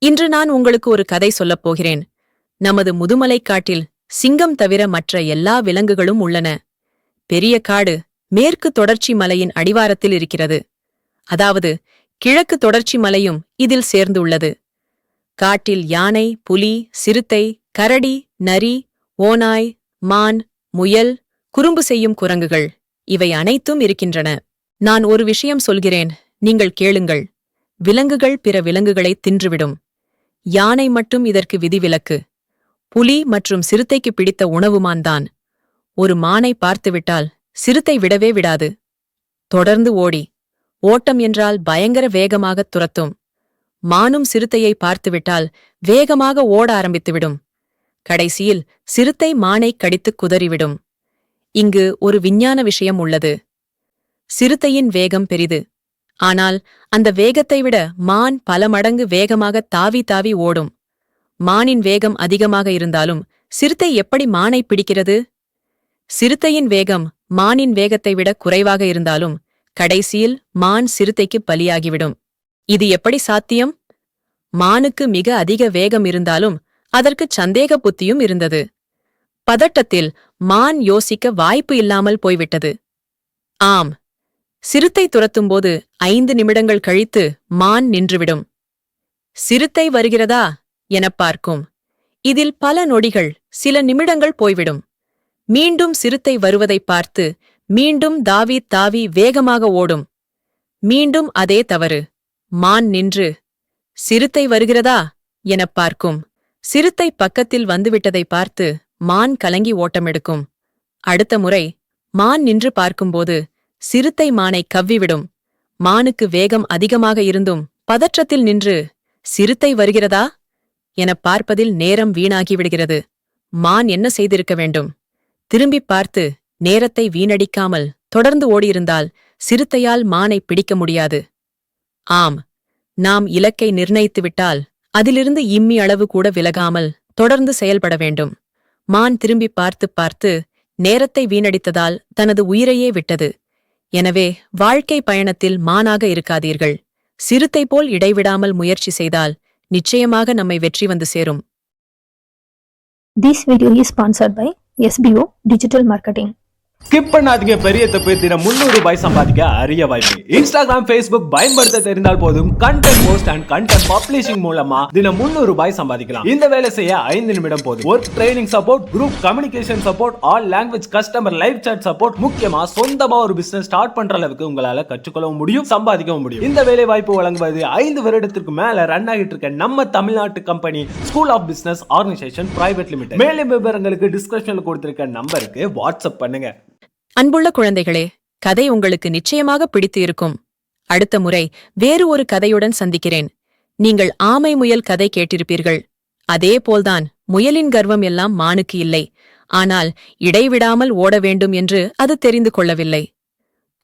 இன்று நான் உங்களுக்கு ஒரு கதை சொல்லப் போகிறேன். நமது முதுமலைக் காட்டில் சிங்கம் தவிர மற்ற எல்லா விலங்குகளும் உள்ளன. பெரிய காடு மேற்கு தொடர்ச்சி மலையின் அடிவாரத்தில் இருக்கிறது. அதாவது கிழக்கு தொடர்ச்சி மலையும் இதில் சேர்ந்துள்ளது. காட்டில் யானை, புலி, சிறுத்தை, கரடி, நரி, ஓநாய், மான், முயல், குறும்பு செய்யும் குரங்குகள் இவை அனைத்தும் இருக்கின்றன. நான் ஒரு விஷயம் சொல்கிறேன், நீங்கள் கேளுங்கள். விலங்குகள் பிற விலங்குகளை தின்றுவிடும். யானை மட்டும் இதற்கு விதிவிலக்கு. புலி மற்றும் சிறுத்தைக்கு பிடித்த உணவுமான்தான். ஒரு மானை பார்த்துவிட்டால் சிறுத்தை விடவே விடாது. தொடர்ந்து ஓட்டம் என்றால் பயங்கர வேகமாகத் துரத்தும். மானும் சிறுத்தையை பார்த்துவிட்டால் வேகமாக ஓட ஆரம்பித்துவிடும். கடைசியில் சிறுத்தை மானை கடித்துக் குதறிவிடும். இங்கு ஒரு விஞ்ஞான விஷயம் உள்ளது. சிறுத்தையின் வேகம் பெரிது. ஆனால் அந்த வேகத்தை விட மான் பல மடங்கு வேகமாக தாவி தாவி ஓடும். மானின் வேகம் அதிகமாக இருந்தாலும் சிறுத்தை எப்படி மானை பிடிக்கிறது? சிறுத்தையின் வேகம் மானின் வேகத்தை விட குறைவாக இருந்தாலும் கடைசியில் மான் சிறுத்தைக்கு பலியாகிவிடும். இது எப்படி சாத்தியம்? மானுக்கு மிக அதிக வேகம் இருந்தாலும் அதற்கு சந்தேக புத்தியும் இருந்தது. பதட்டத்தில் மான் யோசிக்க வாய்ப்பு இல்லாமல் போய்விட்டது. ஆம், சிறுத்தை துரத்தும்போது 5 நிமிடங்கள் கழித்து மான் நின்றுவிடும். சிறுத்தை வருகிறதா எனப் பார்க்கும். இதில் பல நொடிகள், சில நிமிடங்கள் போய்விடும். மீண்டும் சிறுத்தை வருவதைப் பார்த்து மீண்டும் தாவி தாவி வேகமாக ஓடும். மீண்டும் அதே தவறு. மான் நின்று சிறுத்தை வருகிறதா எனப் பார்க்கும். சிறுத்தை பக்கத்தில் வந்துவிட்டதை பார்த்து மான் கலங்கி ஓட்டமெடுக்கும். அடுத்த முறை மான் நின்று பார்க்கும்போது சிறுத்தை மானை கவ்விவிடும். மானுக்கு வேகம் அதிகமாக இருந்தும் பதற்றத்தில் நின்று சிறுத்தை வருகிறதா எனப் பார்ப்பதில் நேரம் வீணாகிவிடுகிறது. மான் என்ன செய்திருக்க வேண்டும்? திரும்பிப் பார்த்து நேரத்தை வீணடிக்காமல் தொடர்ந்து ஓடியிருந்தால் சிறுத்தையால் மானை பிடிக்க முடியாது. ஆம், நாம் இலக்கை நிர்ணயித்துவிட்டால் அதிலிருந்து இம்மி அளவு கூட விலகாமல் தொடர்ந்து செயல்பட வேண்டும். மான் திரும்பிப் பார்த்து நேரத்தை வீணடித்ததால் தனது உயிரையே விட்டது. எனவே வாழ்க்கை பயணத்தில் மானாக இருக்காதீர்கள். சிறுத்தை போல் இடைவிடாமல் முயற்சி செய்தால் நிச்சயமாக நம்மை வெற்றி வந்து சேரும். This video is sponsored by SBO Digital Marketing. Skip பண்ணாதீங்க, பெரிய தப்பு. தினம் 300 ரூபாய் சம்பாதிக்க அரிய வாய்ப்பு. இன்ஸ்டாகிராம், ஃபேஸ்புக் பயன்படுத்த தெரிந்தால் போதும் content post and content publishing மூலமா தினம் 300 ரூபாய் சம்பாதிக்கலாம். இந்த வேலை செய்ய 5 நிமிடம் போதும். Work training support, group communication support, all language customer live chat support, முக்கியமா சொந்தமா ஒரு பிசினஸ் ஸ்டார்ட் பண்ற அளவுக்கு உங்களால கற்றுக்கொள்ளவும் முடியும், சம்பாதிக்கவும் முடியும். இந்த வேலை வாய்ப்பு வழங்குவது 5 வருடத்திற்கு மேல ரன் ஆகிட்டு இருக்க நம்ம தமிழ்நாட்டு company school of business organisation private limited. மேலும் விவரங்களுக்கு டிஸ்கிரிப்ஷன்ல கொடுத்திருக்க நம்பருக்கு வாட்ஸ்அப் பண்ணுங்க. அன்புள்ள குழந்தைகளே, கதை உங்களுக்கு நிச்சயமாக பிடித்து இருக்கும். அடுத்த முறை வேறு ஒரு கதையுடன் சந்திக்கிறேன். நீங்கள் ஆமை முயல் கதை கேட்டிருப்பீர்கள். அதேபோல்தான் முயலின் கர்வம் எல்லாம் மானுக்கு இல்லை. ஆனால் இடைவிடாமல் ஓட வேண்டும் என்று அது தெரிந்து கொள்ளவில்லை.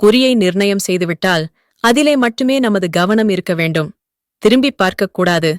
குறியை நிர்ணயம் செய்துவிட்டால் அதிலே மட்டுமே நமது கவனம் இருக்க வேண்டும். திரும்பிப் பார்க்கக்கூடாது.